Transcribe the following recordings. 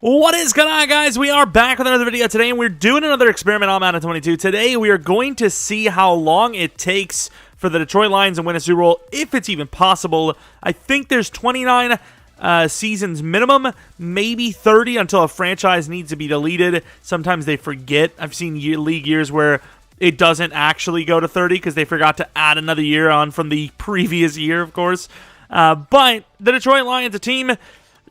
What is going on, guys? We are back with another video today, and we're doing another experiment on Madden 22. Today, we are going to see how long it takes for the Detroit Lions to win a Super Bowl, if it's even possible. I think there's 29 seasons minimum, maybe 30 until a franchise needs to be deleted. Sometimes they forget. I've seen league years where it doesn't actually go to 30 because they forgot to add another year on from the previous year, of course. But the Detroit Lions, a team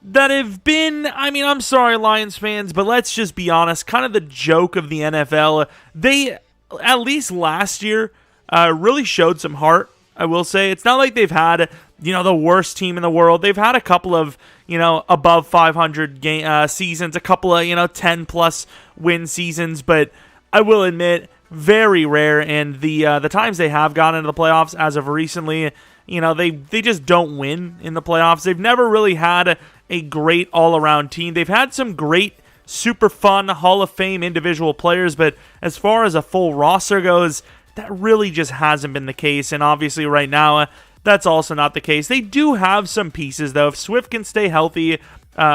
that have been, I'm sorry, Lions fans, but let's just be honest, kind of the joke of the NFL. They, at least last year, really showed some heart, I will say. It's not like they've had, the worst team in the world. They've had a couple of, above 500 seasons, a couple of, 10-plus win seasons, but I will admit, very rare, and the times they have gotten into the playoffs as of recently, they just don't win in the playoffs. They've never really had a great all-around team. They've had some great, super fun Hall of Fame individual players, but as far as a full roster goes, that really just hasn't been the case, and obviously right now, that's also not the case. They do have some pieces, though. If Swift can stay healthy,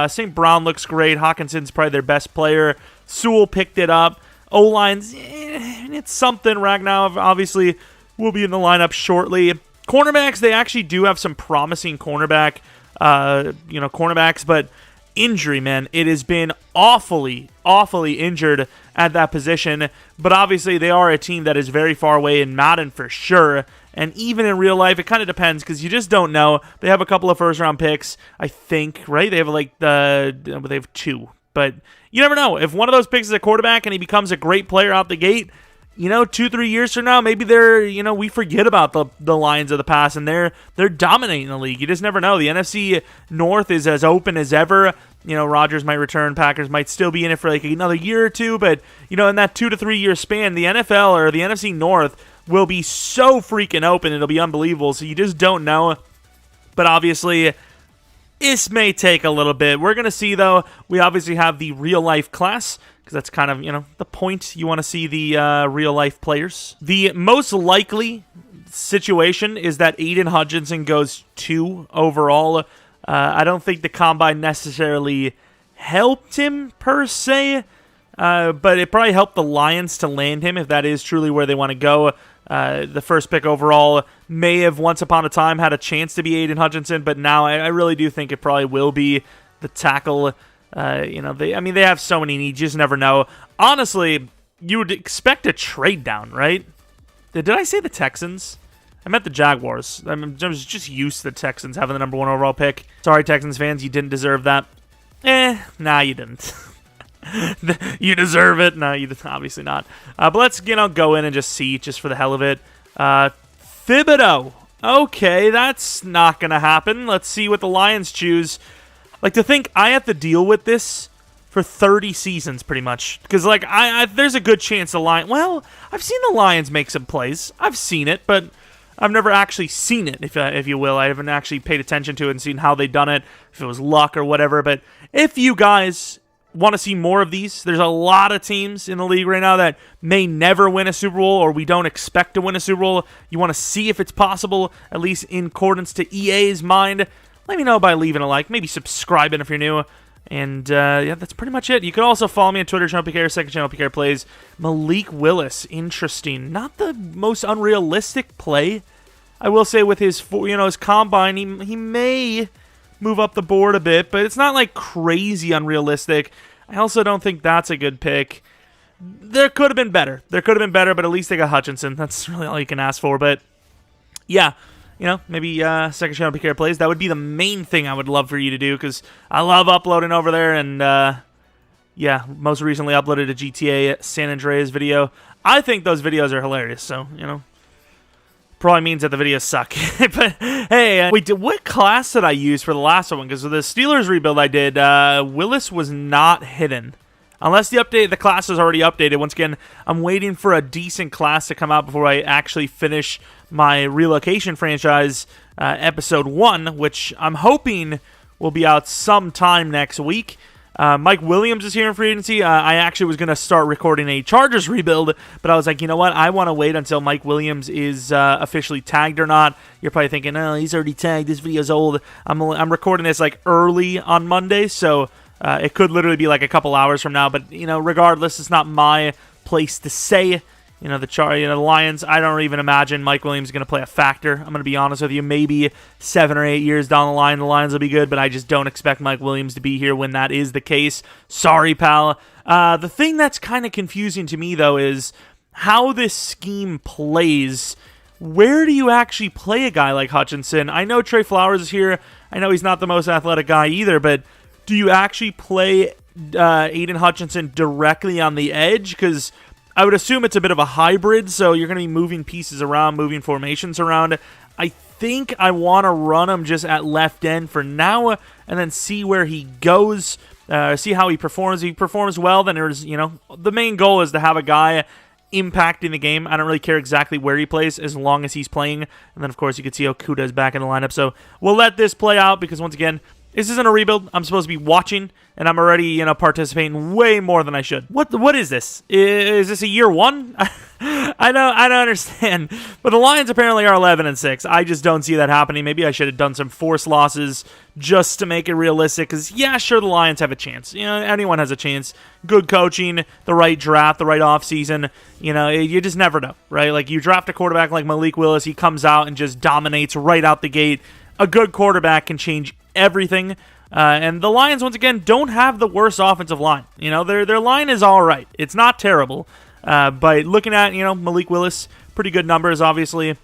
St. Brown looks great. Hawkinson's probably their best player. Sewell picked it up. O-line's, it's something. Ragnow, obviously, will be in the lineup shortly. Cornerbacks, they actually do have some promising cornerbacks, but injury, man, it has been awfully injured at that position. But obviously, they are a team that is very far away in Madden for sure. And even in real life, it kind of depends because you just don't know. They have a couple of first-round picks, I think, right? They have they have two. But you never know. If one of those picks is a quarterback and he becomes a great player out the gate, 2-3 years from now, maybe we forget about the Lions of the past, and they're dominating the league. You just never know. The NFC North is as open as ever. Rodgers might return. Packers might still be in it for like another year or two, but, in that 2 to 3 year span, the NFL or the NFC North will be so freaking open. It'll be unbelievable. So you just don't know. But obviously, this may take a little bit. We're going to see, though. We obviously have the real-life class, because that's kind of, the point. You want to see the real-life players. The most likely situation is that Aiden Hutchinson goes 2 overall. I don't think the Combine necessarily helped him, per se, but it probably helped the Lions to land him, if that is truly where they want to go. The first pick overall may have once upon a time had a chance to be Aiden Hutchinson, but now I really do think it probably will be the tackle. They have so many needs, you just never know. Honestly, you would expect a trade down, right? Did I say the Texans? I meant the Jaguars. I was just used to the Texans having the number 1 overall pick. Sorry, Texans fans, you didn't deserve that. Nah, you didn't. You deserve it. No, you obviously not. But let's, go in and just see, just for the hell of it. Thibodeau. Okay, that's not going to happen. Let's see what the Lions choose. Like, to think I have to deal with this for 30 seasons, pretty much. Because, there's a good chance the Lions... Well, I've seen the Lions make some plays. I've seen it, but I've never actually seen it, if you will. I haven't actually paid attention to it and seen how they done it, if it was luck or whatever. But if you guys want to see more of these, there's a lot of teams in the league right now that may never win a Super Bowl, or we don't expect to win a Super Bowl. You want to see if it's possible, at least in accordance to EA's mind. Let me know by leaving a like, maybe subscribing if you're new. And, that's pretty much it. You can also follow me on Twitter, Jeromepkr, second channel, PK Plays. Malik Willis, interesting. Not the most unrealistic play, I will say, with his, his combine. He may move up the board a bit, but it's not, crazy unrealistic. I also don't think that's a good pick. There could have been better. But at least they got Hutchinson. That's really all you can ask for. But, yeah. Maybe second channel PK Plays. That would be the main thing I would love for you to do, because I love uploading over there, and, most recently uploaded a GTA San Andreas video. I think those videos are hilarious, so, probably means that the videos suck. But, hey, wait, what class did I use for the last one? Because with the Steelers rebuild I did, Willis was not hidden. Unless the class is already updated. Once again, I'm waiting for a decent class to come out before I actually finish my relocation franchise episode 1, which I'm hoping will be out sometime next week. Mike Williams is here in free agency. I actually was going to start recording a Chargers rebuild, but I was like, you know what? I want to wait until Mike Williams is officially tagged or not. You're probably thinking, oh, he's already tagged. This video's old. I'm recording this early on Monday, so It could literally be like a couple hours from now, but, regardless, it's not my place to say. The Lions, I don't even imagine Mike Williams is going to play a factor. I'm going to be honest with you. Maybe 7 or 8 years down the line, the Lions will be good, but I just don't expect Mike Williams to be here when that is the case. Sorry, pal. The thing that's kind of confusing to me, though, is how this scheme plays. Where do you actually play a guy like Hutchinson? I know Trey Flowers is here. I know he's not the most athletic guy either, but do you actually play Aiden Hutchinson directly on the edge? Because I would assume it's a bit of a hybrid, so you're going to be moving pieces around, moving formations around. I think I want to run him just at left end for now, and then see where he goes, see how he performs. If he performs well, then there's, the main goal is to have a guy impacting the game. I don't really care exactly where he plays as long as he's playing. And then, of course, you can see Okuda is back in the lineup. So we'll let this play out because, once again, this isn't a rebuild. I'm supposed to be watching, and I'm already, participating way more than I should. What is this? Is this a year one? I don't understand. But the Lions apparently are 11-6. I just don't see that happening. Maybe I should have done some forced losses just to make it realistic. Because, yeah, sure, the Lions have a chance. Anyone has a chance. Good coaching, the right draft, the right offseason. You just never know, right? Like, you draft a quarterback like Malik Willis, he comes out and just dominates right out the gate. A good quarterback can change everything. And the Lions, once again, don't have the worst offensive line. Their line is all right. It's not terrible. But looking at, Malik Willis, pretty good numbers, obviously.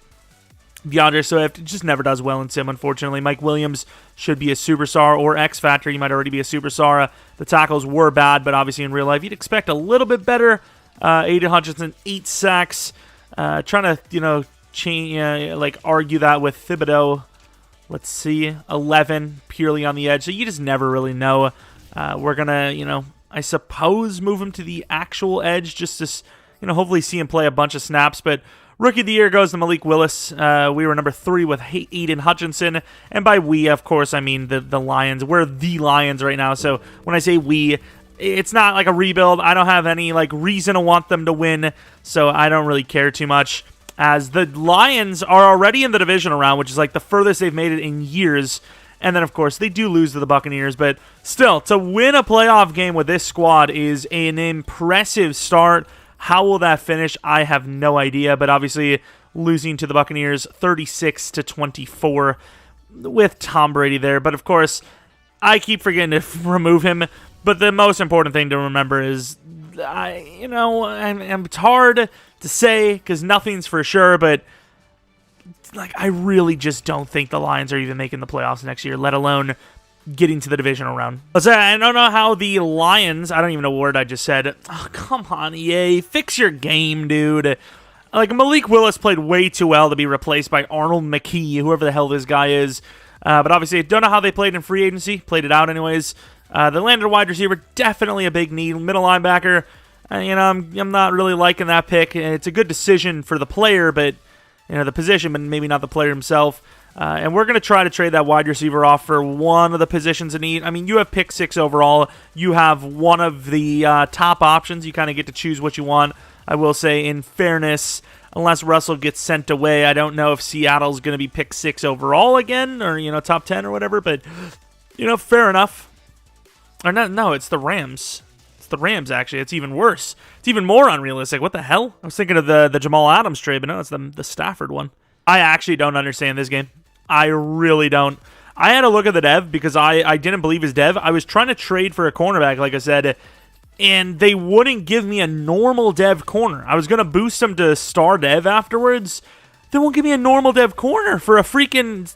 DeAndre Swift just never does well in sim, unfortunately. Mike Williams should be a superstar or X Factor. He might already be a superstar. The tackles were bad, but obviously in real life, you'd expect a little bit better. Aiden Hutchinson, 8 sacks. Trying to, change, argue that with Thibodeau. Let's see, 11 purely on the edge. So you just never really know. We're going to, I suppose move him to the actual edge just to, hopefully see him play a bunch of snaps. But Rookie of the Year goes to Malik Willis. We were number 3 with Aiden Hutchinson. And by we, of course, I mean the Lions. We're the Lions right now. So when I say we, it's not like a rebuild. I don't have any reason to want them to win. So I don't really care too much. As the Lions are already in the divisional round, which is the furthest they've made it in years. And then, of course, they do lose to the Buccaneers. But still, to win a playoff game with this squad is an impressive start. How will that finish? I have no idea. But obviously, losing to the Buccaneers 36-24 with Tom Brady there. But, of course, I keep forgetting to remove him. But the most important thing to remember is, it's hard to say because nothing's for sure, but I really just don't think the Lions are even making the playoffs next year, let alone getting to the divisional round. Let's say I don't know how the Lions, I don't even know what word I just said. Oh, come on, EA, fix your game, dude. Malik Willis played way too well to be replaced by Arnold McKee, whoever the hell this guy is. But obviously, I don't know how they played in free agency. Played it out anyways. The landed wide receiver, definitely a big need. Middle linebacker, I'm not really liking that pick. It's a good decision for the player, but the position, but maybe not the player himself. And we're going to try to trade that wide receiver off for one of the positions in need. I mean, you have pick 6 overall. You have one of the top options. You kind of get to choose what you want. I will say, in fairness, unless Russell gets sent away, I don't know if Seattle's going to be pick 6 overall again, or top 10 or whatever. But fair enough. Or no, it's the Rams. The Rams, actually. It's even worse. It's even more unrealistic. What the hell? I was thinking of the Jamal Adams trade, but no, it's the Stafford one. I actually don't understand this game. I really don't. I had to look at the dev because I didn't believe his dev. I was trying to trade for a cornerback, like I said, and they wouldn't give me a normal dev corner. I was going to boost him to star dev afterwards. They won't give me a normal dev corner for a freaking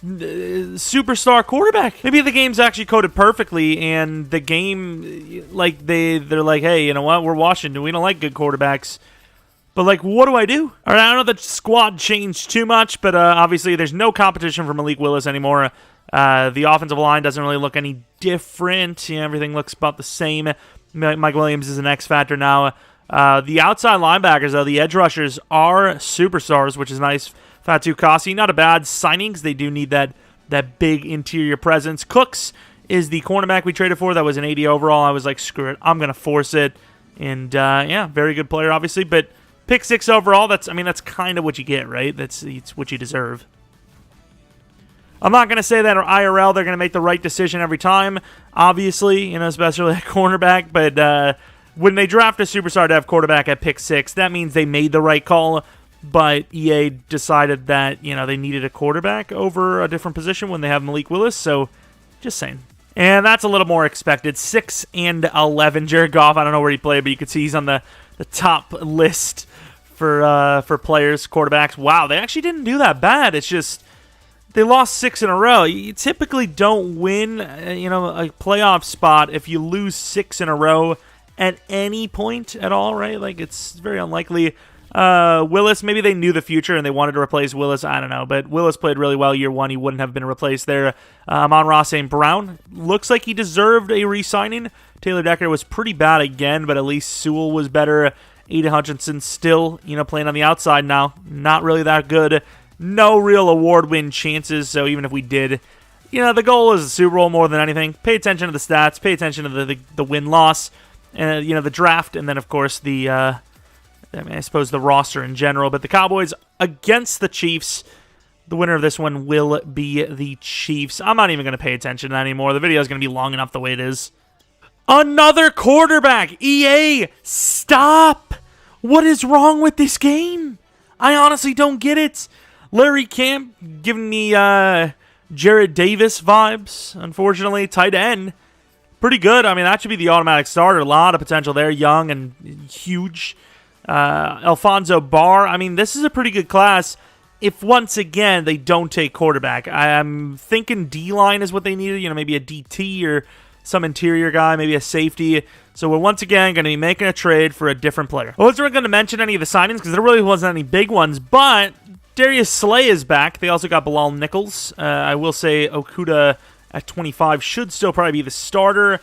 superstar quarterback. Maybe the game's actually coded perfectly, and the game, they're like, hey, you know what? We're Washington. We don't like good quarterbacks. But, what do I do? All right, I don't know the squad changed too much, but obviously there's no competition for Malik Willis anymore. The offensive line doesn't really look any different. Everything looks about the same. Mike Williams is an X factor now. The outside linebackers, though, the edge rushers are superstars, which is nice. Fatu Kasi, not a bad signing because they do need that big interior presence. Cooks is the cornerback we traded for. That was an 80 overall. I was like, screw it. I'm going to force it. And, very good player, obviously. But pick 6 overall, that's kind of what you get, right? It's what you deserve. I'm not going to say that IRL they're going to make the right decision every time, obviously, especially at cornerback, but when they draft a superstar to have quarterback at pick 6, that means they made the right call, but EA decided that, they needed a quarterback over a different position when they have Malik Willis, so just saying. And that's a little more expected. 6 and 11. Jared Goff, I don't know where he played, but you can see he's on the top list for players, quarterbacks. Wow, they actually didn't do that bad. It's just they lost 6 in a row. You typically don't win, a playoff spot if you lose 6 in a row at any point at all, right? Like, it's very unlikely. Willis, maybe they knew the future and they wanted to replace Willis. I don't know, but Willis played really well year 1. He wouldn't have been replaced there. Amon-Ra St. Brown looks like he deserved a re-signing. Taylor Decker was pretty bad again, but at least Sewell was better. Aiden Hutchinson still, playing on the outside now. Not really that good. No real award win chances, so even if we did, the goal is the Super Bowl more than anything. Pay attention to the stats, pay attention to the win-loss, and the draft, and then, of course, I suppose the roster in general. But the Cowboys against the Chiefs. The winner of this one will be the Chiefs. I'm not even going to pay attention to that anymore. The video is going to be long enough the way it is. Another quarterback. EA, stop. What is wrong with this game? I honestly don't get it. Larry Camp giving me Jarrett Davis vibes. Unfortunately, tight end. Pretty good. I mean, that should be the automatic starter. A lot of potential there. Young and huge. Alfonso Barr. I mean, this is a pretty good class if once again they don't take quarterback. I'm thinking D-line is what they needed, maybe a DT or some interior guy, maybe a safety. So we're once again going to be making a trade for a different player. I wasn't going to mention any of the signings because there really wasn't any big ones, but Darius Slay is back. They also got Bilal Nichols. I will say Okuda at 25 should still probably be the starter.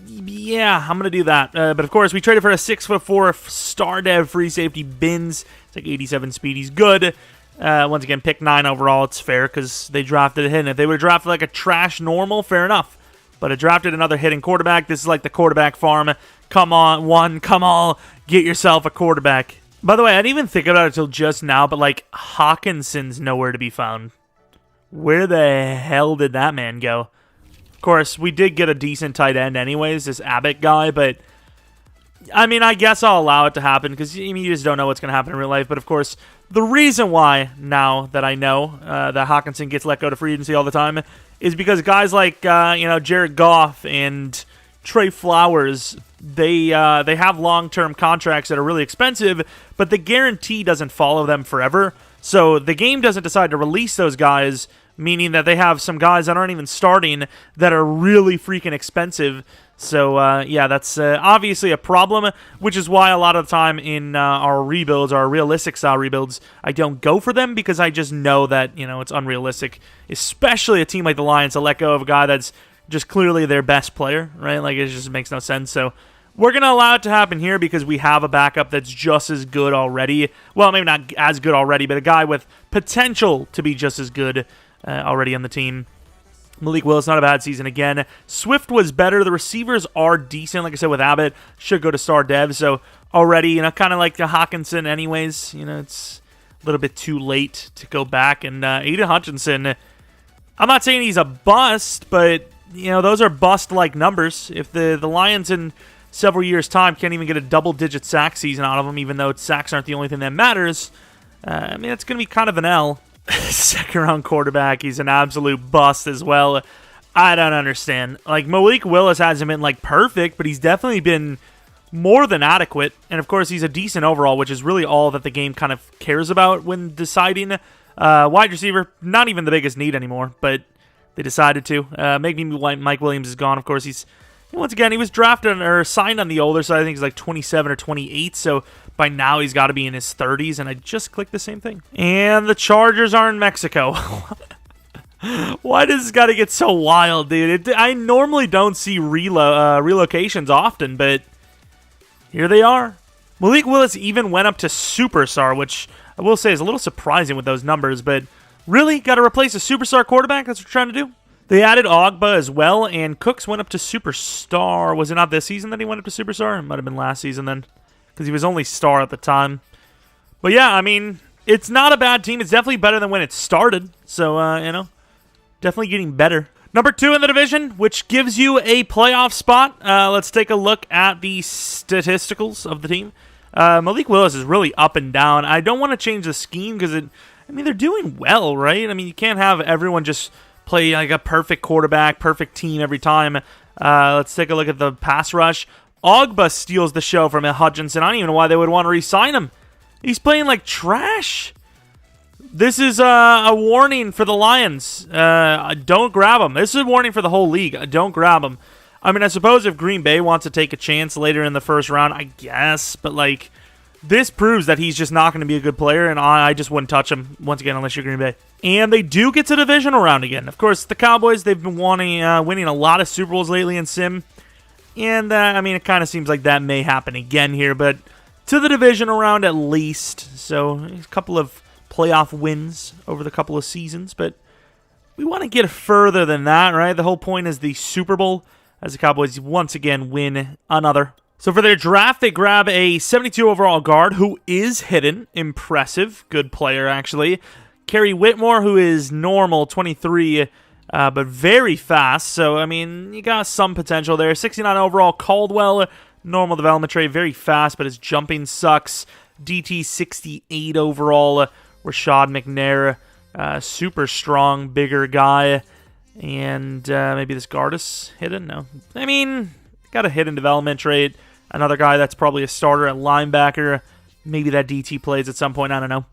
Yeah, I'm going to do that. But of course, we traded for a 6'4" star dev free safety Binns. It's like 87 speed. He's good. Once again, pick 9 overall. It's fair because they drafted a hit. And if they would have drafted like a trash normal, fair enough. But it drafted another hitting quarterback. This is like the quarterback farm. Come on, come on, get yourself a quarterback. By the way, I didn't even think about it until just now, but like Hawkinson's nowhere to be found. Where the hell did that man go? Of course, we did get a decent tight end anyways, this Abbott guy, but I mean, I guess I'll allow it to happen because you just don't know what's going to happen in real life. But of course, the reason why, now that I know that Hawkinson gets let go to free agency all the time, is because guys like Jared Goff and Trey Flowers, they have long-term contracts that are really expensive, but the guarantee doesn't follow them forever. So the game doesn't decide to release those guys, meaning that they have some guys that aren't even starting that are really freaking expensive. So, yeah, that's obviously a problem, which is why a lot of the time in our rebuilds, our realistic style rebuilds, I don't go for them because I just know that, it's unrealistic, especially a team like the Lions to let go of a guy that's just clearly their best player, right? Like, it just makes no sense. So we're going to allow it to happen here because we have a backup that's just as good already. Well, maybe not as good already, but a guy with potential to be just as good already on the team. Malik Willis, not a bad season again. Swift was better. The receivers are decent. Like I said, with Abbott, should go to star dev. So already, kind of like the Hawkinson anyways. It's a little bit too late to go back. And Aiden Hutchinson, I'm not saying he's a bust, but, those are bust-like numbers. If the Lions in several years' time can't even get a double-digit sack season out of them, even though sacks aren't the only thing that matters, I mean, it's going to be kind of an L. Second-round quarterback, he's an absolute bust as well. I don't understand. Like, Malik Willis hasn't been, perfect, but he's definitely been more than adequate. And, of course, he's a decent overall, which is really all that the game kind of cares about when deciding. Wide receiver, not even the biggest need anymore, but they decided to. Maybe Mike Williams is gone. Of course, once again, he was drafted or signed on the older side. I think he's like 27 or 28, so by now he's got to be in his 30s, and I just clicked the same thing. And the Chargers are in Mexico. Why does this got to get so wild, dude? I normally don't see relocations often, but here they are. Malik Willis even went up to superstar, which I will say is a little surprising with those numbers, but really? Got to replace a superstar quarterback? That's what we're trying to do? They added Ogba as well, and Cooks went up to superstar. Was it not this season that he went up to superstar? It might have been last season then, because he was only star at the time. But yeah, I mean, it's not a bad team. It's definitely better than when it started. So, definitely getting better. Number 2 in the division, which gives you a playoff spot. Let's take a look at the statisticals of the team. Malik Willis is really up and down. I don't want to change the scheme because they're doing well, right? I mean, you can't have everyone just play like a perfect quarterback, perfect team every time. Let's take a look at the pass rush. Ogba steals the show from Hutchinson. I don't even know why they would want to re-sign him. He's playing like trash. This is a warning for the Lions. Don't grab him. This is a warning for the whole league. Don't grab him. I mean, I suppose if Green Bay wants to take a chance later in the first round, I guess. But, like, this proves that he's just not going to be a good player, and I just wouldn't touch him, once again, unless you're Green Bay. And they do get to the divisional round again. Of course, the Cowboys, they've been winning a lot of Super Bowls lately in Sim. And, it kind of seems like that may happen again here. But to the divisional round at least. So, a couple of playoff wins over the couple of seasons. But we want to get further than that, right? The whole point is the Super Bowl, as the Cowboys once again win another. So for their draft, they grab a 72 overall guard who is hidden. Impressive. Good player, actually. Kerry Whitmore, who is normal, 23, but very fast. So, you got some potential there. 69 overall Caldwell, normal development trait, very fast, but his jumping sucks. DT 68 overall, Rashad McNair, super strong, bigger guy. And maybe this guard is hidden? No. Got a hidden development trait. Another guy that's probably a starter at linebacker. Maybe that DT plays at some point. I don't know.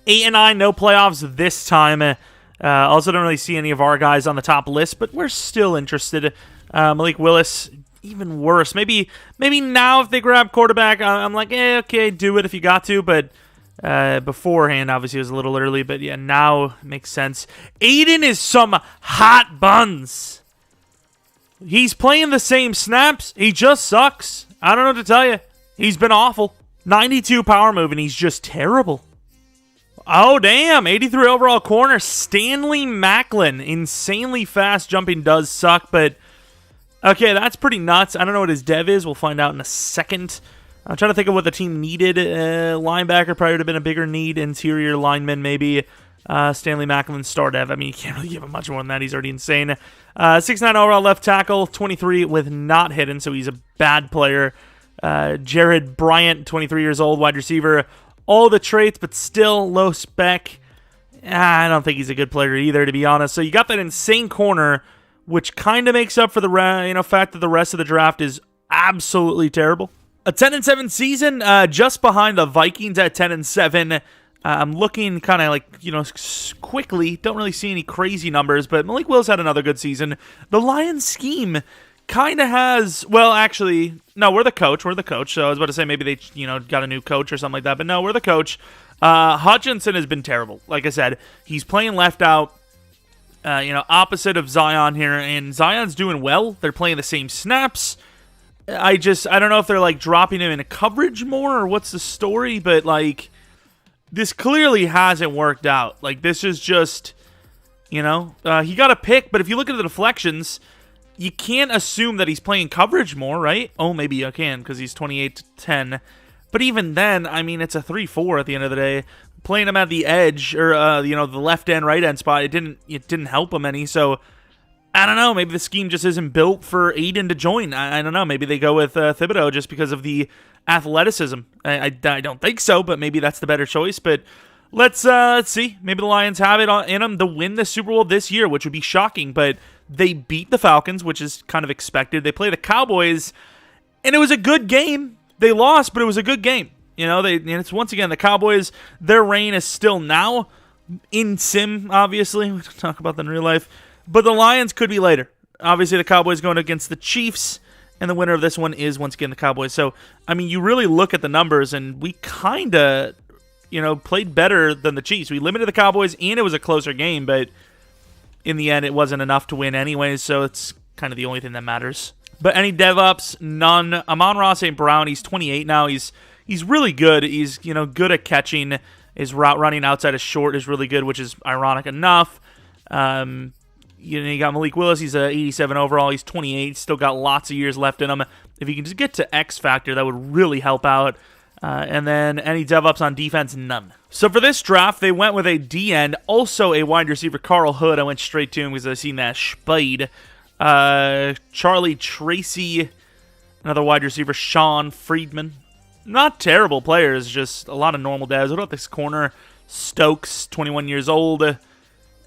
8-9, no playoffs this time. Also don't really see any of our guys on the top list, but we're still interested. Malik Willis, even worse. Maybe now if they grab quarterback, I'm like, okay, do it if you got to, but beforehand, obviously, it was a little early, but yeah, now makes sense. Aiden is some hot buns. He's playing the same snaps. He just sucks. I don't know what to tell you. He's been awful. 92 power move, and he's just terrible. Oh, damn. 83 overall corner. Stanley Macklin. Insanely fast jumping does suck, but okay, that's pretty nuts. I don't know what his dev is. We'll find out in a second. I'm trying to think of what the team needed. Linebacker probably would have been a bigger need. Interior lineman, maybe. Stanley Macklin, star dev. You can't really give him much more than that. He's already insane. 6'9 overall left tackle. 23 with not hidden, so he's a bad player. Jared Bryant, 23 years old, wide receiver. All the traits, but still low spec. I don't think he's a good player either, to be honest. So you got that insane corner, which kind of makes up for the fact that the rest of the draft is absolutely terrible. A 10-7 season, just behind the Vikings at 10-7. I'm looking kind of quickly. Don't really see any crazy numbers, but Malik Willis had another good season. The Lions scheme kind of has, well, actually, no, we're the coach. So I was about to say maybe they, got a new coach or something like that, but no, we're the coach. Hutchinson has been terrible. Like I said, he's playing left out, opposite of Zion here, and Zion's doing well. They're playing the same snaps. I don't know if they're dropping him into coverage more or what's the story, but this clearly hasn't worked out. This is just, he got a pick, but if you look at the deflections, you can't assume that he's playing coverage more, right? Oh, maybe you can because he's 28-10. But even then, it's a 3-4 at the end of the day. Playing him at the edge or the left end, right end spot, it didn't help him any. So I don't know. Maybe the scheme just isn't built for Aiden to join. I don't know. Maybe they go with Thibodeau just because of the athleticism. I don't think so, but maybe that's the better choice. But let's see. Maybe the Lions have it in them to win the Super Bowl this year, which would be shocking. But they beat the Falcons, which is kind of expected. They play the Cowboys, and it was a good game. They lost, but it was a good game. And it's once again the Cowboys. Their reign is still now in sim. Obviously, we don't talk about that in real life. But the Lions could be later. Obviously, the Cowboys going against the Chiefs, and the winner of this one is, once again, the Cowboys. So, you really look at the numbers, and we kind of, played better than the Chiefs. We limited the Cowboys, and it was a closer game, but in the end, it wasn't enough to win anyways, so it's kind of the only thing that matters. But any dev ups? None. Amon-Ra St. Brown, he's 28 now. He's really good. He's, good at catching. His route running outside of short is really good, which is ironic enough. You got Malik Willis. He's a 87 overall. He's 28. Still got lots of years left in him. If he can just get to X Factor, that would really help out. And then any dev-ups on defense, none. So for this draft, they went with a D-end, also a wide receiver, Carl Hood. I went straight to him because I seen that Spade. Charlie Tracy, another wide receiver, Sean Friedman. Not terrible players, just a lot of normal devs. What about this corner? Stokes, 21 years old. Not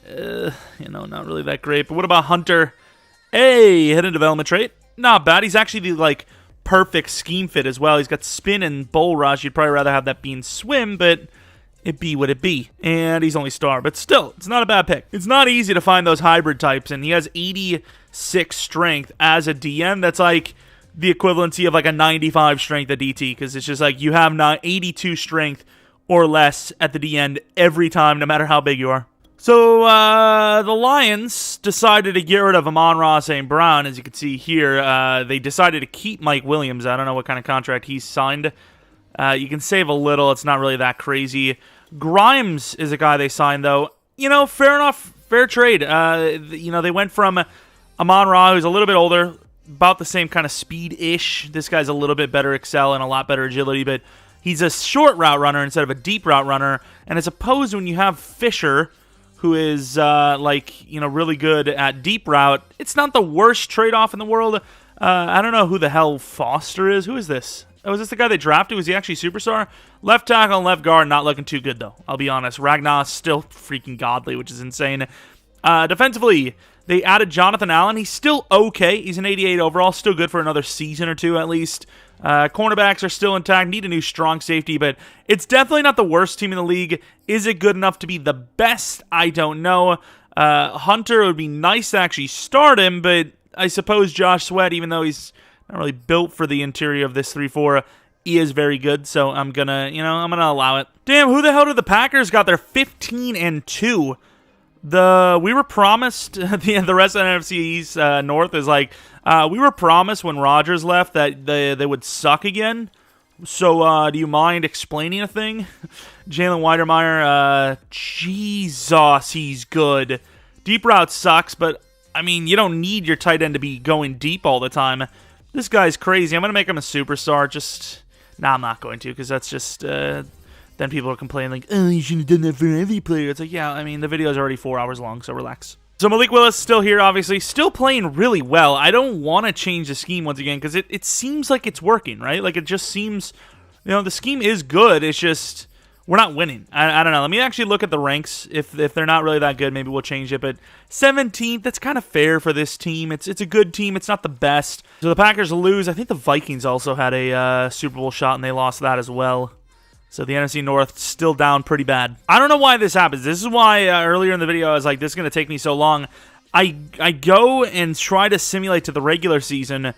really that great. But what about Hunter? Hey, hidden development trait. Not bad. He's actually the, perfect scheme fit as well. He's got spin and bull rush. You'd probably rather have that being swim, but it be what it be. And he's only star, but still, it's not a bad pick. It's not easy to find those hybrid types, and he has 86 strength as a DM. That's like the equivalency of a 95 strength at DT, because it's just you have 82 strength or less at the D end every time, no matter how big you are. So, the Lions decided to get rid of Amon-Ra St. Brown, as you can see here. They decided to keep Mike Williams. I don't know what kind of contract he's signed. You can save a little. It's not really that crazy. Grimes is a guy they signed, though. Fair enough. Fair trade. They went from Amon-Ra, who's a little bit older, about the same kind of speed-ish. This guy's a little bit better excel and a lot better agility, but he's a short route runner instead of a deep route runner. And as opposed when you have Fisher, who is, really good at deep route, it's not the worst trade-off in the world. I don't know who the hell Foster is. Who is this? Oh, is this the guy they drafted? Was he actually superstar? Left tackle and left guard, not looking too good, though. I'll be honest. Ragnar still freaking godly, which is insane. Defensively, they added Jonathan Allen. He's still okay. He's an 88 overall. Still good for another season or two, at least. Cornerbacks are still intact. Need a new strong safety, but it's definitely not the worst team in the league. Is it good enough to be the best? I don't know. Hunter, it would be nice to actually start him, but I suppose Josh Sweat, even though he's not really built for the interior of this 3-4, he is very good, so I'm gonna allow it. Damn, who the hell did the Packers got their 15-2? We were promised, the rest of the NFC East North is we were promised when Rodgers left that they would suck again. So, do you mind explaining a thing? Jalen Weidermeyer, Jesus, he's good. Deep route sucks, but, you don't need your tight end to be going deep all the time. This guy's crazy. I'm going to make him a superstar. I'm not going to, because that's just, then people are complaining, oh, you shouldn't have done that for every player. It's yeah, the video's already 4 hours long, so relax. So Malik Willis still here, obviously. Still playing really well. I don't want to change the scheme once again, because it seems like it's working, right? It just seems, the scheme is good. It's just, we're not winning. I don't know. Let me actually look at the ranks. If they're not really that good, maybe we'll change it. But 17th, that's kind of fair for this team. It's a good team. It's not the best. So the Packers lose. I think the Vikings also had a Super Bowl shot, and they lost that as well. So the NFC North still down pretty bad. I don't know why this happens. This is why earlier in the video I was like, this is going to take me so long. I go and try to simulate to the regular season,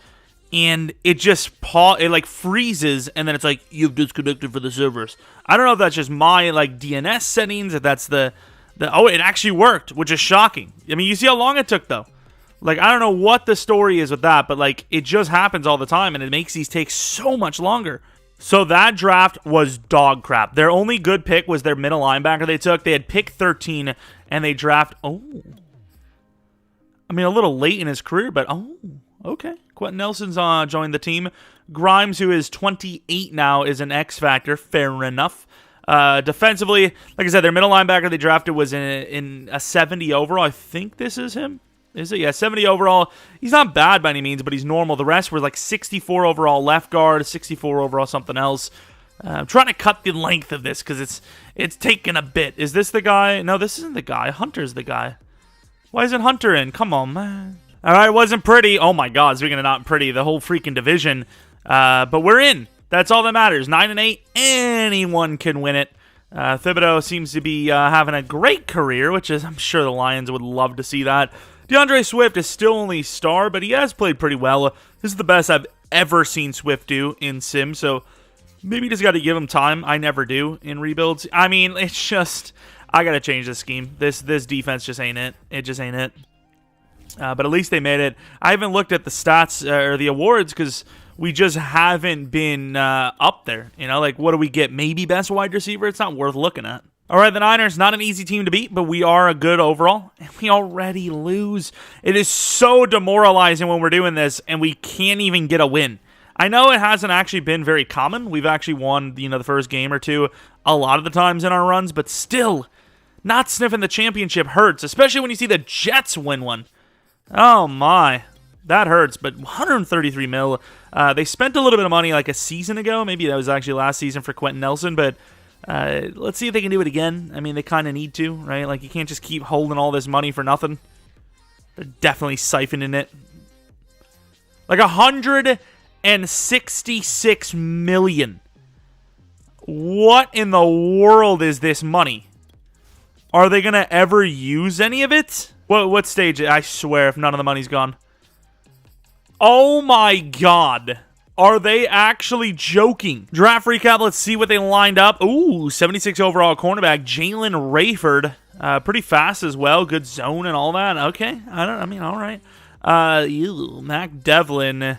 and it just freezes, and then it's you've disconnected for the servers. I don't know if that's just my DNS settings, if that's it actually worked, which is shocking. You see how long it took though. I don't know what the story is with that, but it just happens all the time, and it makes these take so much longer. So that draft was dog crap. Their only good pick was their middle linebacker they took. They had pick 13, and they draft... Oh. A little late in his career, but... Oh, okay. Quentin Nelson's joined the team. Grimes, who is 28 now, is an X factor. Fair enough. Defensively, like I said, their middle linebacker they drafted was in a 70 overall. I think this is him. Is it? Yeah, 70 overall. He's not bad by any means, but he's normal. The rest were 64 overall left guard, 64 overall something else. I'm trying to cut the length of this because it's taken a bit. Is this the guy? No, this isn't the guy. Hunter's the guy. Why isn't Hunter in? Come on, man. All right, wasn't pretty. Oh my God, speaking of not pretty, the whole freaking division. But we're in. That's all that matters. 9-8. Anyone can win it. Thibodeau seems to be having a great career, which is I'm sure the Lions would love to see that. DeAndre Swift is still only star, but he has played pretty well. This is the best I've ever seen Swift do in Sim, so maybe just got to give him time. I never do in rebuilds. It's just, I got to change the scheme. This defense just ain't it. It just ain't it. But at least they made it. I haven't looked at the stats or the awards because we just haven't been up there. What do we get? Maybe best wide receiver? It's not worth looking at. All right, the Niners, not an easy team to beat, but we are a good overall, and we already lose. It is so demoralizing when we're doing this, and we can't even get a win. I know it hasn't actually been very common. We've actually won, the first game or two a lot of the times in our runs, but still, not sniffing the championship hurts, especially when you see the Jets win one. Oh my, that hurts, but 133 mil. They spent a little bit of money like a season ago. Maybe that was actually last season for Quentin Nelson, but let's see if they can do it again. I mean, they kind of need to, right? Like, you can't just keep holding all this money for nothing. They're definitely siphoning it. Like 166 million. What in the world is this money? Are they going to ever use any of it? What stage? I swear, if none of the money's gone. Oh my god. Are they actually joking? Draft recap, let's see what they lined up. Ooh, 76 overall cornerback, Jalen Rayford. Pretty fast as well. Good zone and all that. Okay. All right. Mac Devlin.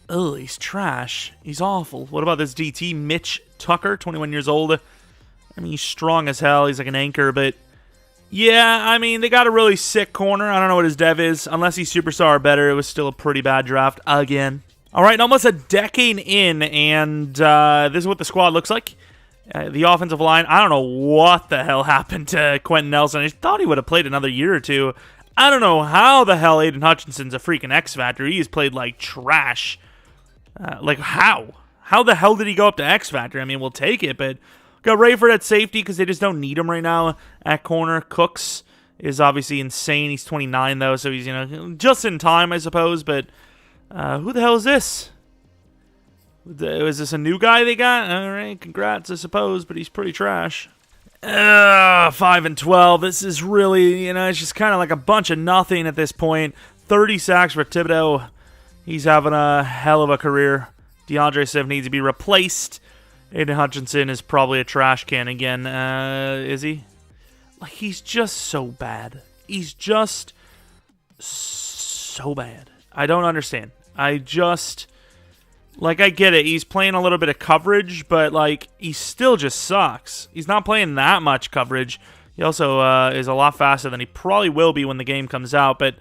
Oh, he's trash. He's awful. What about this DT? Mitch Tucker, 21 years old. I mean, he's strong as hell. He's like an anchor, but yeah, I mean, they got a really sick corner. I don't know what his dev is. Unless he's superstar or better, it was still a pretty bad draft again. All right, almost a decade in, and this is what the squad looks like. The offensive line, I don't know what the hell happened to Quentin Nelson. I thought he would have played another year or two. I don't know how the hell Aiden Hutchinson's a freaking X Factor. He has played like trash. Like, how? How the hell did he go up to X Factor? I mean, we'll take it, but got Rayford at safety because they just don't need him right now at corner. Cooks is obviously insane. He's 29, though, so he's, just in time, I suppose, but who the hell is this? Is this a new guy they got? All right, congrats, I suppose, but he's pretty trash. 5-12. This is really, it's just kind of like a bunch of nothing at this point. 30 sacks for Thibodeau. He's having a hell of a career. DeAndre Swift needs to be replaced. Aiden Hutchinson is probably a trash can again. Is he? Like, he's just so bad. He's just so bad. I don't understand. I get it. He's playing a little bit of coverage, but, like, he still just sucks. He's not playing that much coverage. He also is a lot faster than he probably will be when the game comes out, but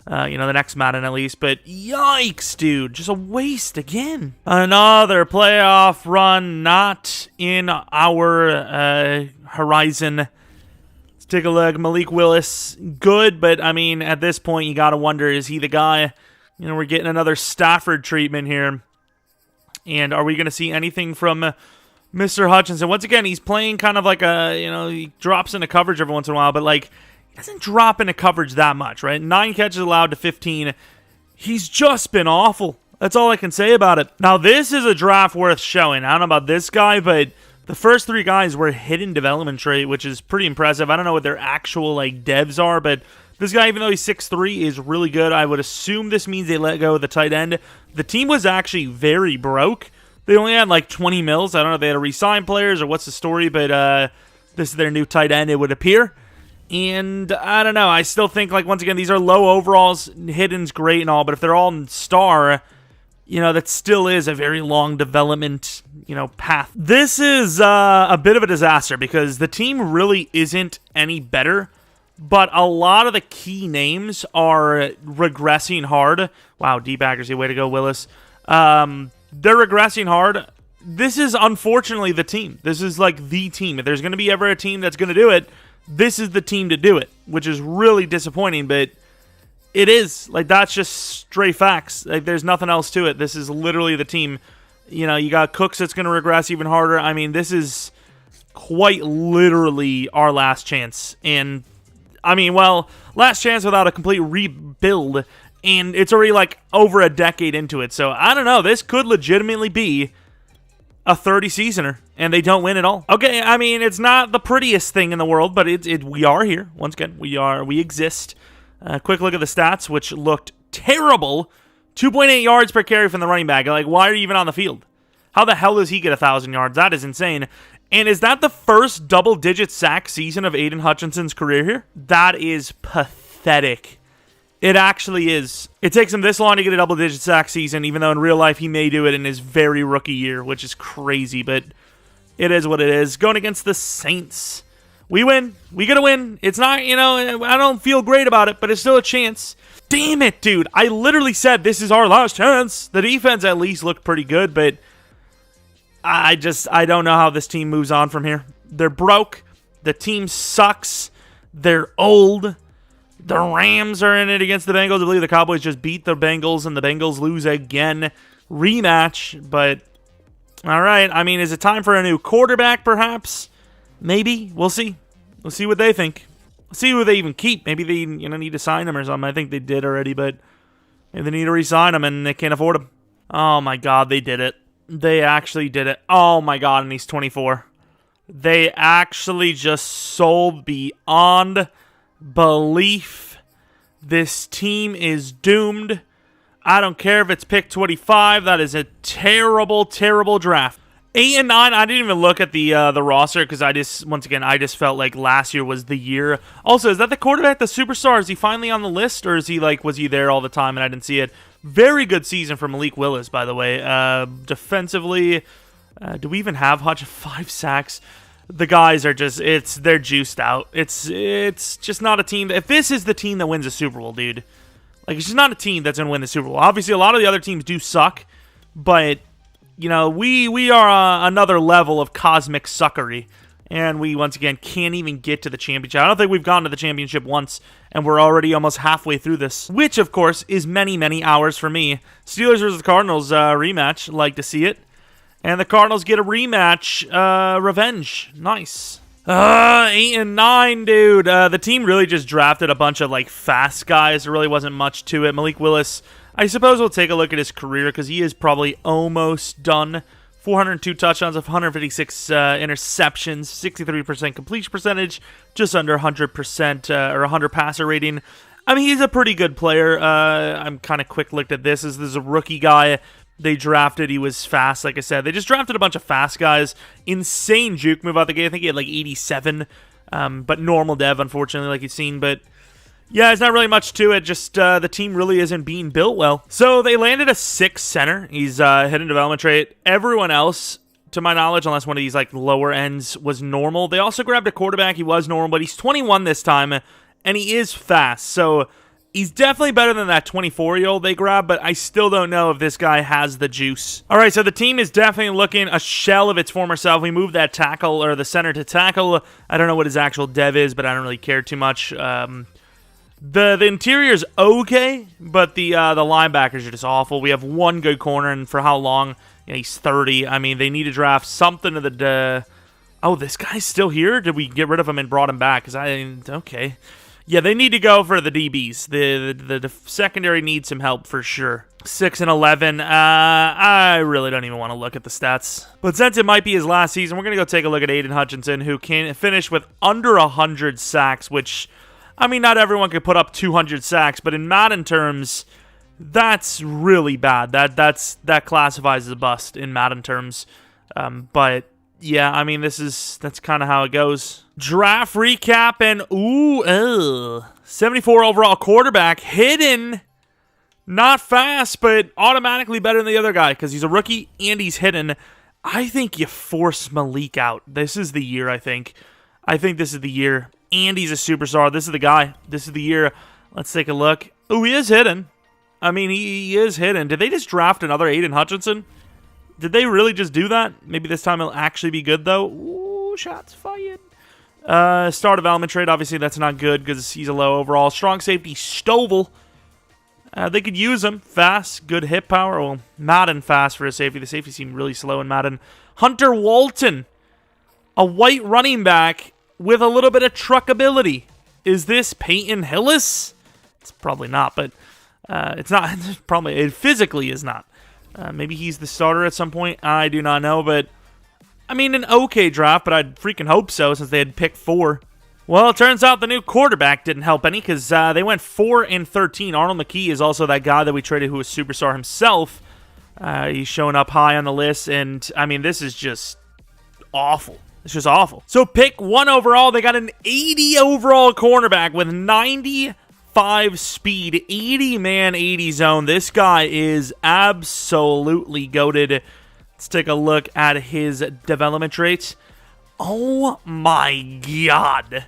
the next Madden at least. But yikes, dude. Just a waste again. Another playoff run not in our horizon. Let's take a look. Malik Willis, good, but, I mean, at this point, you got to wonder, is he the guy? We're getting another Stafford treatment here. And are we going to see anything from Mr. Hutchinson? Once again, he's playing kind of like he drops into coverage every once in a while, but, like, doesn't drop into coverage that much, right? 9 catches allowed to 15. He's just been awful. That's all I can say about it. Now, this is a draft worth showing. I don't know about this guy, but the first 3 guys were hidden development trait, which is pretty impressive. I don't know what their actual, devs are, but this guy, even though he's 6'3", is really good. I would assume this means they let go of the tight end. The team was actually very broke. They only had, 20 mils. I don't know if they had to re-sign players or what's the story, but this is their new tight end, it would appear. And I don't know. I still think, once again, these are low overalls. Hidden's great and all, but if they're all in star, that still is a very long development, path. This is a bit of a disaster because the team really isn't any better, but a lot of the key names are regressing hard. Wow, D-backers, way to go, Willis. They're regressing hard. This is, unfortunately, the team. This is, the team. If there's going to be ever a team that's going to do it, this is the team to do it, which is really disappointing, but it is. That's just straight facts. There's nothing else to it. This is literally the team. You got Cooks that's going to regress even harder. I mean, this is quite literally our last chance. And, last chance without a complete rebuild, and it's already, over a decade into it. So, I don't know. This could legitimately be a 30-seasoner, and they don't win at all. Okay, it's not the prettiest thing in the world, but we are here. Once again, we exist. Quick look at the stats, which looked terrible. 2.8 yards per carry from the running back. Why are you even on the field? How the hell does he get 1,000 yards? That is insane. And is that the first double-digit sack season of Aiden Hutchinson's career here? That is pathetic. It actually is. It takes him this long to get a double-digit sack season, even though in real life he may do it in his very rookie year, which is crazy, but it is what it is. Going against the Saints. We win. We gotta win. It's not, I don't feel great about it, but it's still a chance. Damn it, dude. I literally said this is our last chance. The defense at least looked pretty good, but I don't know how this team moves on from here. They're broke. The team sucks. They're old. The Rams are in it against the Bengals. I believe the Cowboys just beat the Bengals, and the Bengals lose again. Rematch, but all right. I mean, is it time for a new quarterback, perhaps? Maybe. We'll see. We'll see what they think. See who they even keep. Maybe they need to sign him or something. I think they did already, but maybe they need to re-sign him and they can't afford him. Oh my God, they did it. They actually did it. Oh my God, and he's 24. They actually just sold beyond belief. This team is doomed. I don't care if it's pick 25. That is a terrible, terrible draft. 8 and 9, I didn't even look at the roster because I just felt like last year was the year. Also, is that the quarterback, the superstar? Is he finally on the list, or is he was he there all the time and I didn't see it? Very good season for Malik Willis, by the way. Defensively, do we even have Hutch? 5 sacks. The guys are they're juiced out. It's just not a team. If this is the team that wins a Super Bowl, dude, it's just not a team that's going to win the Super Bowl. Obviously, a lot of the other teams do suck, but we are another level of cosmic suckery, and we, once again, can't even get to the championship. I don't think we've gone to the championship once, and we're already almost halfway through this, which, of course, is many, many hours for me. Steelers versus the Cardinals rematch. Like to see it. And the Cardinals get a rematch. Revenge. Nice. 8 and 9, dude. The team really just drafted a bunch of, fast guys. There really wasn't much to it. Malik Willis, I suppose we'll take a look at his career because he is probably almost done. 402 touchdowns of 156 interceptions, 63% completion percentage, just under 100% or 100 passer rating. I mean, he's a pretty good player. I'm kind of quick looked at this. This is a rookie guy they drafted. He was fast, like I said. They just drafted a bunch of fast guys. Insane juke move out the gate. I think he had 87, but normal dev, unfortunately, like you've seen. But yeah, there's not really much to it. Just the team really isn't being built well. So they landed a 6 center. He's hidden development trait. Everyone else, to my knowledge, unless one of these lower ends, was normal. They also grabbed a quarterback. He was normal, but he's 21 this time, and he is fast. So he's definitely better than that 24-year-old they grabbed, but I still don't know if this guy has the juice. All right, so the team is definitely looking a shell of its former self. We moved that tackle, or the center to tackle. I don't know what his actual dev is, but I don't really care too much. The interior's okay, but the linebackers are just awful. We have one good corner, and for how long? He's 30. I mean, they need to draft something to the... Oh, this guy's still here? Did we get rid of him and brought him back? Okay. Yeah, they need to go for the DBs. The secondary needs some help for sure. 6 and 11. I really don't even want to look at the stats. But since it might be his last season, we're going to go take a look at Aiden Hutchinson, who can finish with under 100 sacks, which... I mean, not everyone could put up 200 sacks, but in Madden terms, that's really bad. That classifies as a bust in Madden terms. But yeah, I mean, that's kind of how it goes. Draft recap and 74 overall quarterback, hidden, not fast, but automatically better than the other guy because he's a rookie and he's hidden. I think you force Malik out. This is the year. I think this is the year. And he's a superstar. This is the guy. This is the year. Let's take a look. Oh, he is hidden. I mean, he is hidden. Did they just draft another Aiden Hutchinson? Did they really just do that? Maybe this time he'll actually be good, though. Ooh, shots fired. Star development trade. Obviously, that's not good because he's a low overall. Strong safety, Stovall. They could use him. Fast, good hit power. Well, Madden fast for a safety. The safety seemed really slow in Madden. Hunter Walton. A white running back with a little bit of truckability. Is this Peyton Hillis? It's probably not, but it's not. Probably it physically is not. Maybe he's the starter at some point. I do not know, but I mean, an okay draft, but I'd freaking hope so since they had picked 4. Well, it turns out the new quarterback didn't help any because they went 4 and 13. Arnold McKee is also that guy that we traded who was superstar himself. He's showing up high on the list, and I mean, this is just awful. It's just awful. So pick 1 overall. They got an 80 overall cornerback with 95 speed, 80-man, 80 zone. This guy is absolutely goated. Let's take a look at his development traits. Oh my god.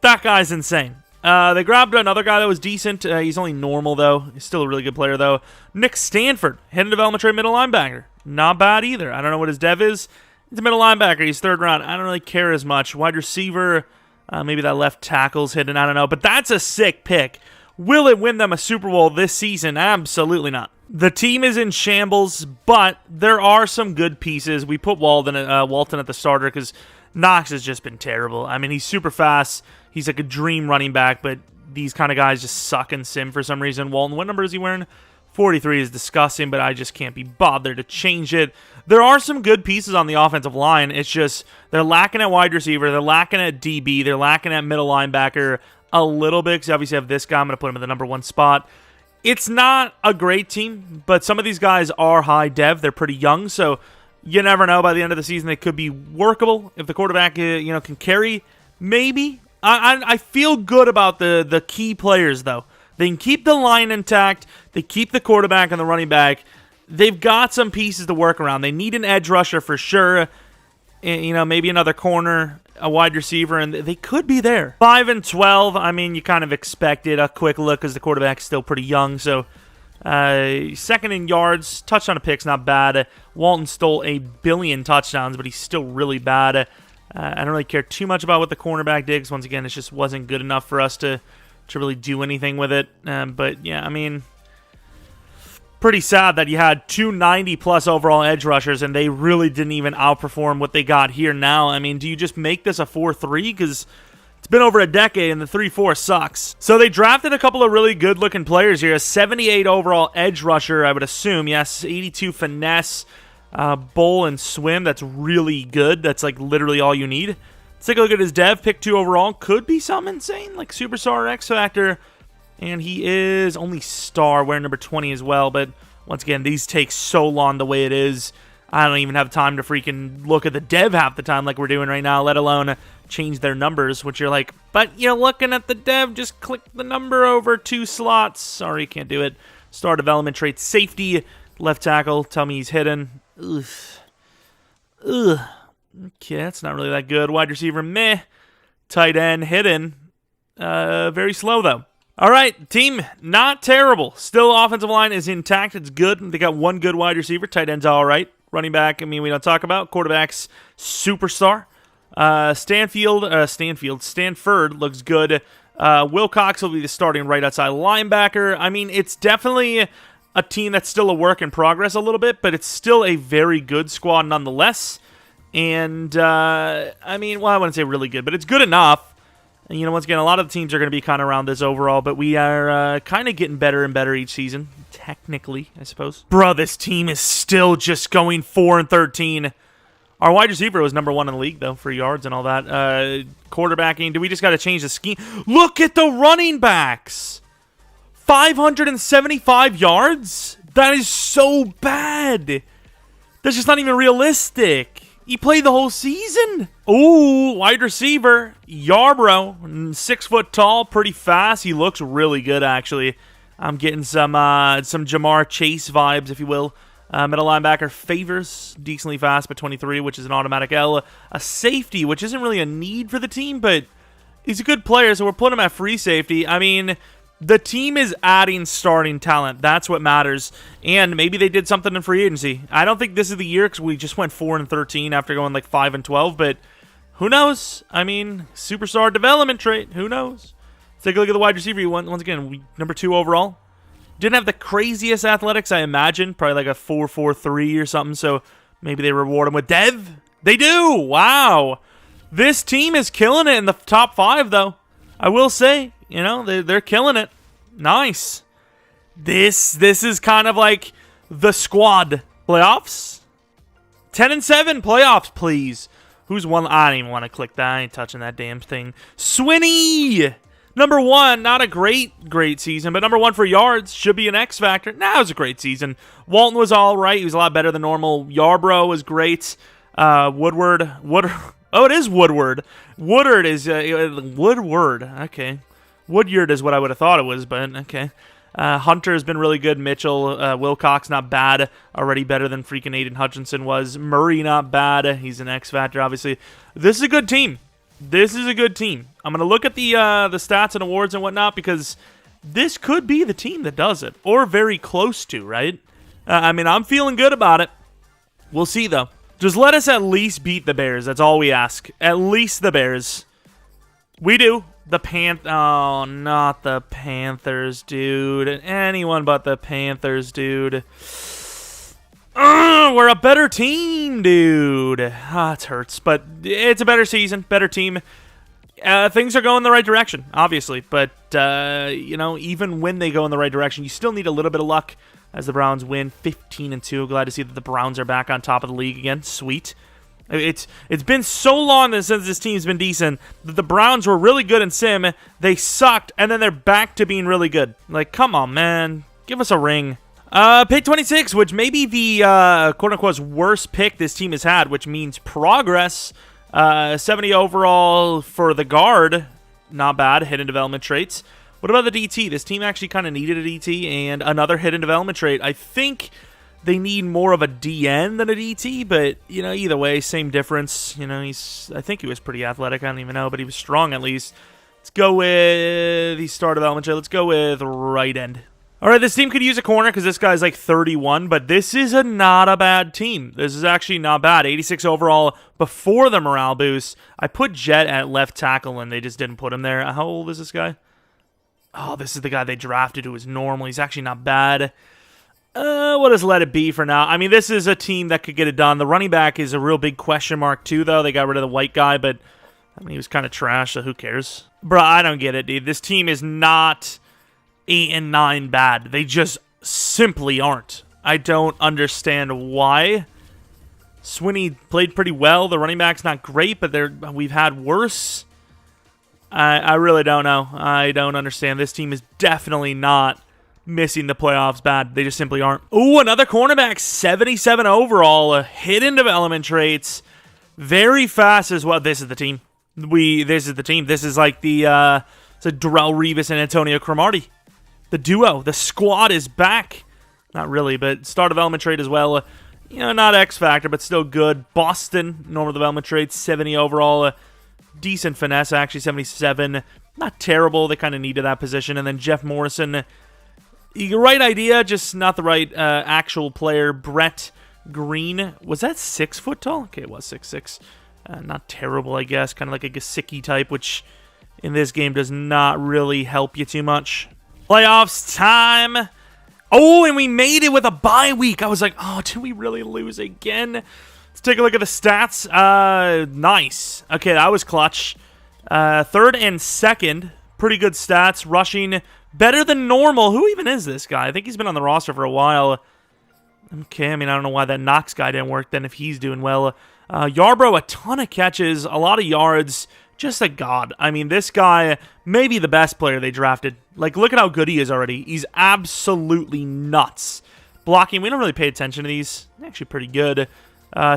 That guy's insane. They grabbed another guy that was decent. He's only normal, though. He's still a really good player, though. Nick Stanford, hidden development trade middle linebacker. Not bad either. I don't know what his dev is. He's a middle linebacker. He's third round. I don't really care as much. Wide receiver, maybe that left tackle's hidden. I don't know. But that's a sick pick. Will it win them a Super Bowl this season? Absolutely not. The team is in shambles, but there are some good pieces. We put Walton at the starter because Knox has just been terrible. I mean, he's super fast. He's like a dream running back, but these kind of guys just suck in sim for some reason. Walton, what number is he wearing? 43 is disgusting, but I just can't be bothered to change it. There are some good pieces on the offensive line. It's just they're lacking at wide receiver. They're lacking at DB. They're lacking at middle linebacker a little bit because you obviously have this guy. I'm going to put him in the number 1 spot. It's not a great team, but some of these guys are high dev. They're pretty young, so you never know. By the end of the season, they could be workable. If the quarterback can carry, maybe. I feel good about the key players, though. They can keep the line intact. They keep the quarterback and the running back. They've got some pieces to work around. They need an edge rusher for sure. Maybe another corner, a wide receiver, and they could be there. 5-12, I mean, you kind of expected a quick look because the quarterback's still pretty young. So, second in yards, touchdown to picks, not bad. Walton stole 1 billion touchdowns, but he's still really bad. I don't really care too much about what the cornerback did, 'cause once again, it just wasn't good enough for us to really do anything with it. But, yeah, I mean, pretty sad that you had 290-plus overall edge rushers, and they really didn't even outperform what they got here now. I mean, do you just make this a 4-3? Because it's been over a decade, and the 3-4 sucks. So they drafted a couple of really good-looking players here. A 78 overall edge rusher, I would assume. Yes, 82 finesse, bowl, and swim. That's really good. That's, like, literally all you need. Let's take a look at his dev. Pick 2 overall. Could be something insane, like Superstar or X Factor. And he is only star, wearing number 20 as well. But once again, these take so long the way it is. I don't even have time to freaking look at the dev half the time like we're doing right now, let alone change their numbers, which you're like, but you're looking at the dev, just click the number over 2 slots. Sorry, can't do it. Star development trait, safety, left tackle, tell me he's hidden. Ugh. Okay, that's not really that good. Wide receiver, meh. Tight end, hidden. Very slow, though. All right, team, not terrible. Still, offensive line is intact. It's good. They got 1 good wide receiver. Tight end's all right. Running back, I mean, we don't talk about. Quarterback's superstar. Stanford looks good. Wilcox will be the starting right outside linebacker. I mean, it's definitely a team that's still a work in progress a little bit, but it's still a very good squad nonetheless. And, I mean, well, I wouldn't say really good, but it's good enough. And, once again, a lot of the teams are going to be kind of around this overall, but we are kind of getting better and better each season, technically, I suppose. Bro, this team is still just going 4-13. Our wide receiver was number 1 in the league, though, for yards and all that. Quarterbacking, do we just got to change the scheme? Look at the running backs! 575 yards? That is so bad! That's just not even realistic. He played the whole season. Ooh, wide receiver, Yarbrough, 6 foot tall, pretty fast. He looks really good, actually. I'm getting some Jamar Chase vibes, if you will. Middle linebacker, Favors, decently fast, but 23, which is an automatic L. A safety, which isn't really a need for the team, but he's a good player, so we're putting him at free safety. I mean, the team is adding starting talent. That's what matters. And maybe they did something in free agency. I don't think this is the year because we just went 4-13 after going like 5-12. But who knows? I mean, superstar development trait. Who knows? Let's take a look at the wide receiver. Once again, number 2 overall. Didn't have the craziest athletics, I imagine. Probably like a 4.43 or something. So maybe they reward him with dev. They do. Wow. This team is killing it in the top 5, though. I will say. They're killing it. Nice. This is kind of like the squad. Playoffs? 10-7 playoffs, please. Who's one? I don't even want to click that. I ain't touching that damn thing. Swinney! Number 1, not a great season, but number 1 for yards. Should be an X factor. Nah, it was a great season. Walton was all right. He was a lot better than normal. Yarbrough was great. Woodward. Oh, it is Woodward. Woodward is... Woodward. Okay. Woodyard is what I would have thought it was, but okay. Hunter has been really good. Mitchell, Wilcox, not bad. Already better than freaking Aiden Hutchinson was. Murray, not bad. He's an X factor, obviously. This is a good team. This is a good team. I'm going to look at the stats and awards and whatnot because this could be the team that does it. Or very close to, right? I mean, I'm feeling good about it. We'll see, though. Just let us at least beat the Bears. That's all we ask. At least the Bears. We do. Oh, not the Panthers, dude. Anyone but the Panthers, dude. We're a better team, dude. It hurts, but it's a better season, better team. Things are going the right direction, obviously. But, even when they go in the right direction, you still need a little bit of luck as the Browns win 15-2. Glad to see that the Browns are back on top of the league again. Sweet. It's been so long since this team's been decent that the Browns were really good in Sim. They sucked, and then they're back to being really good. Like, come on, man. Give us a ring. Pick 26, which may be the quote-unquote worst pick this team has had, which means progress. 70 overall for the guard. Not bad. Hidden development traits. What about the DT? This team actually kind of needed a DT and another hidden development trait. I think they need more of a DN than a DT, but, either way, same difference. I think he was pretty athletic. I don't even know, but he was strong at least. Let's go with the star development trait. Let's go with right end. All right, this team could use a corner because this guy's like 31, but this is not a bad team. This is actually not bad. 86 overall before the morale boost. I put Jet at left tackle, and they just didn't put him there. How old is this guy? Oh, this is the guy they drafted who is normal. He's actually not bad. We'll just let it be for now. I mean, this is a team that could get it done. The running back is a real big question mark, too, though. They got rid of the white guy, but, he was kind of trash, so who cares? Bro, I don't get it, dude. This team is not 8-9 bad. They just simply aren't. I don't understand why. Swinney played pretty well. The running back's not great, but we've had worse. I really don't know. I don't understand. This team is definitely not missing the playoffs bad. They just simply aren't. Ooh, another cornerback, 77 overall, hidden development traits, very fast as well. This is the team. This is the team. This is like the Darrelle Revis and Antonio Cromartie. The duo, the squad is back. Not really, but star development trait as well. Not X factor, but still good. Boston, normal development trait, 70 overall. Decent finesse, actually, 77. Not terrible. They kind of needed that position. And then Jeff Morrison, right idea, just not the right actual player. Brett Green, was that 6 foot tall? Okay, it was 6'6". Not terrible, I guess. Kind of like a Gesicki type, which in this game does not really help you too much. Playoffs time. Oh, and we made it with a bye week. I was like, oh, did we really lose again? Let's take a look at the stats. Nice. Okay, that was clutch. Third and second, pretty good stats. Rushing, better than normal. Who even is this guy? I think he's been on the roster for a while. Okay, I don't know why that Knox guy didn't work then if he's doing well. Yarbrough, a ton of catches, a lot of yards. Just a god. This guy may be the best player they drafted. Like, look at how good he is already. He's absolutely nuts. Blocking, we don't really pay attention to these. Actually pretty good.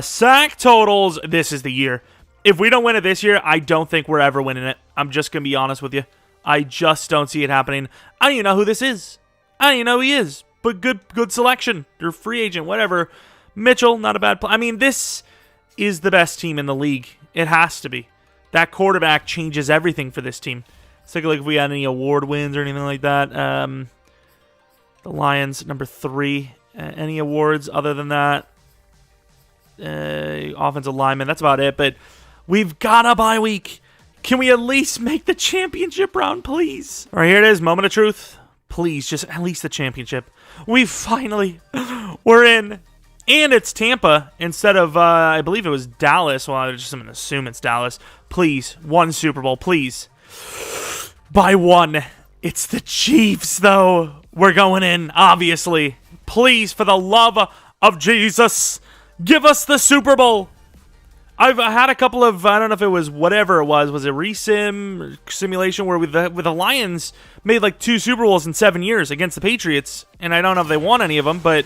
Sack totals, this is the year. If we don't win it this year, I don't think we're ever winning it. I'm just going to be honest with you. I just don't see it happening. I don't even know who this is. I don't even know who he is. But good selection. Or free agent, whatever. Mitchell, not a bad play. This is the best team in the league. It has to be. That quarterback changes everything for this team. Let's take a look if we had any award wins or anything like that. The Lions, number 3. Any awards other than that? Offensive lineman, that's about it. But we've got a bye week. Can we at least make the championship round, please? All right, here it is. Moment of truth. Please, just at least the championship. We finally, we're in. And it's Tampa instead of, I believe it was Dallas. Well, I'm going to assume it's Dallas. Please, one Super Bowl, please. By one. It's the Chiefs, though. We're going in, obviously. Please, for the love of Jesus, give us the Super Bowl. I've had a couple of, I don't know if it was whatever it was it resim simulation where with the Lions made like 2 Super Bowls in 7 years against the Patriots, and I don't know if they won any of them, but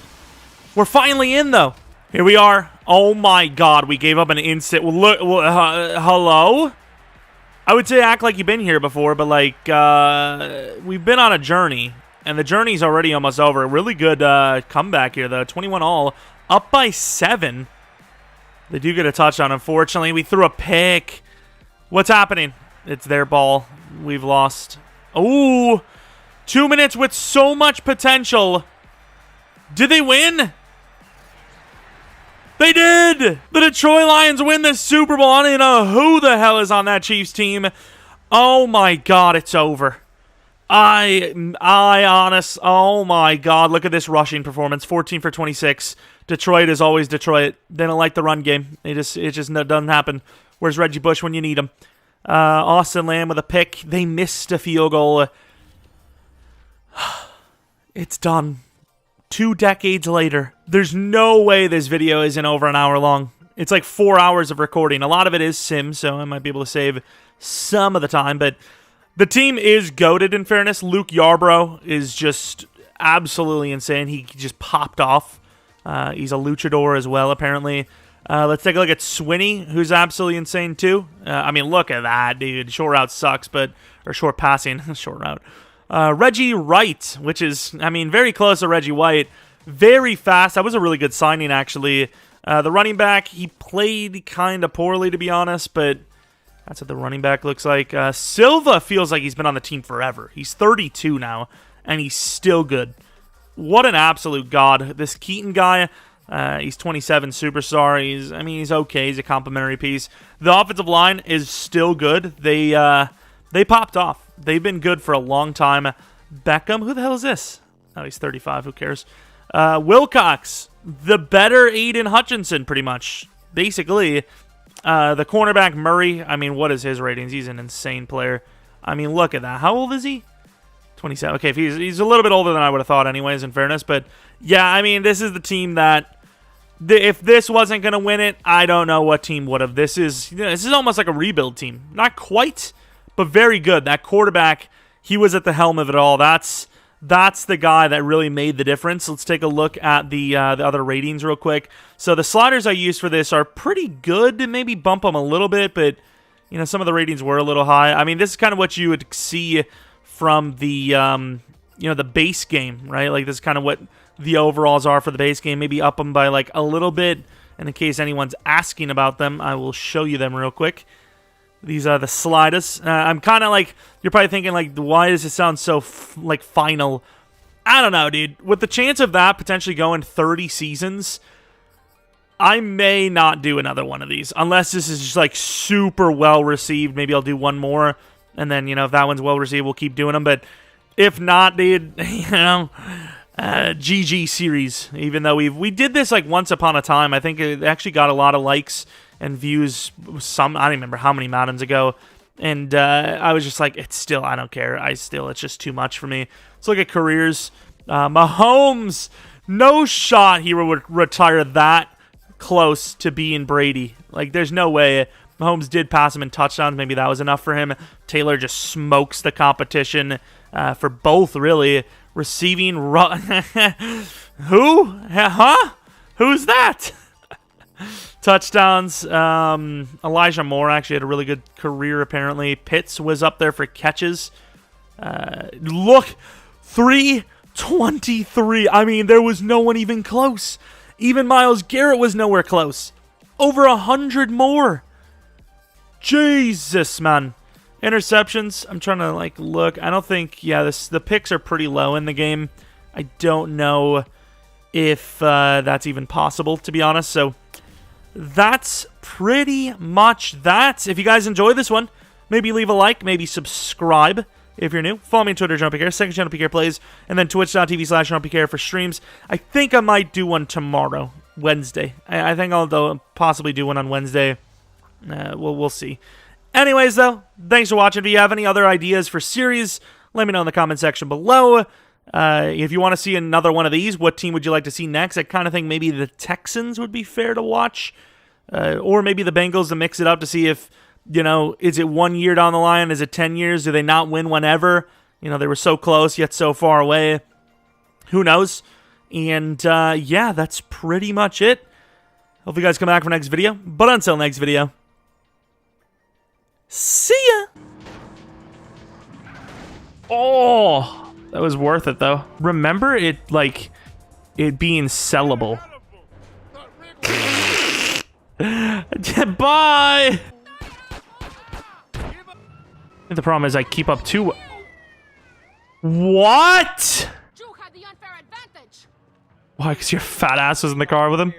we're finally in, though. Here we are. Oh my God, we gave up an instant. Look, hello? I would say act like you've been here before, but like, we've been on a journey, and the journey's already almost over. Really good comeback here, though. 21-all, up by 7. They do get a touchdown, unfortunately. We threw a pick. What's happening? It's their ball. We've lost. Ooh, 2 minutes with so much potential. Did they win? They did! The Detroit Lions win the Super Bowl. I don't even know who the hell is on that Chiefs team. Oh my God, it's over. Oh my God, look at this rushing performance. 14 for 26. Detroit is always Detroit. They don't like the run game. It just doesn't happen. Where's Reggie Bush when you need him? Austin Lamb with a pick. They missed a field goal. It's done. 2 decades later. There's no way this video isn't over an hour long. It's like 4 hours of recording. A lot of it is sim, so I might be able to save some of the time, but the team is goated, in fairness. Luke Yarbrough is just absolutely insane. He just popped off. He's a luchador as well, apparently. Let's take a look at Swinney, who's absolutely insane too. I mean, look at that, dude. Short route sucks, or short passing, short route. Reggie Wright, which is, I mean, very close to Reggie White. Very fast. That was a really good signing, actually. The running back, he played kind of poorly, to be honest, but that's what the running back looks like. Silva feels like he's been on the team forever. He's 32 now, and he's still good. What an absolute god. This Keaton guy, he's 27, superstar. He's okay. He's a complimentary piece. The offensive line is still good. They popped off. They've been good for a long time. Beckham, who the hell is this? Oh, he's 35. Who cares? Wilcox, the better Aiden Hutchinson, pretty much. Basically, the cornerback, Murray, I mean, what is his ratings? He's an insane player. I mean, look at that. How old is he? 27. Okay, he's a little bit older than I would have thought anyways, in fairness. But, yeah, I mean, this is the team that, if this wasn't going to win it, I don't know what team would have. This is almost like a rebuild team. Not quite, but very good. That quarterback, he was at the helm of it all. That's the guy that really made the difference. Let's take a look at the other ratings real quick. So the sliders I used for this are pretty good. Maybe bump them a little bit, but some of the ratings were a little high. I mean, this is kind of what you would see from the the base game, right? Like this is kind of what the overalls are for the base game. Maybe up them by like a little bit. And in case anyone's asking about them, I will show you them real quick. These are the sliders. I'm kind of like, you're probably thinking, like, why does it sound so, like, final? I don't know, dude. With the chance of that potentially going 30 seasons, I may not do another one of these. Unless this is just, like, super well-received. Maybe I'll do one more. And then, if that one's well-received, we'll keep doing them. But if not, dude, GG series. Even though we did this, like, once upon a time. I think it actually got a lot of likes and views, I don't remember how many Maddens ago, and I was just like, I don't care, it's just too much for me. Let's look at careers. Mahomes, no shot he would retire that close to being Brady. Like, there's no way. Mahomes did pass him in touchdowns, maybe that was enough for him. Taylor just smokes the competition for both, really. Receiving, who? Huh? Who's that? Touchdowns. Elijah Moore actually had a really good career, apparently. Pitts was up there for catches. Look, 323. I mean, there was no one even close. Even Myles Garrett was nowhere close. Over 100 more. Jesus, man. Interceptions. I'm trying to, like, look. I don't think, the picks are pretty low in the game. I don't know if that's even possible, to be honest. So that's pretty much that. If you guys enjoy this one, maybe leave a like, maybe subscribe if you're new. Follow me on Twitter, Jeromepkr, second channel PKR Plays, and then twitch.tv/JeromepkR for streams. I think I might do one tomorrow, Wednesday. I think I'll possibly do one on Wednesday. We'll see. Anyways, though, thanks for watching. If you have any other ideas for series, let me know in the comment section below. If you want to see another one of these, what team would you like to see next? I kind of think maybe the Texans would be fair to watch. Or maybe the Bengals to mix it up to see if, is it 1 year down the line? Is it 10 years? Do they not win whenever? They were so close, yet so far away. Who knows? And, that's pretty much it. Hope you guys come back for next video. But until next video, see ya! Oh! That was worth it, though. Remember it, like, it being sellable. Bye! The problem is I keep up too... What? Duke had the unfair advantage. Why? Because your fat ass was in the car with him?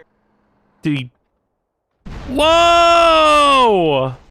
Did he... Whoa!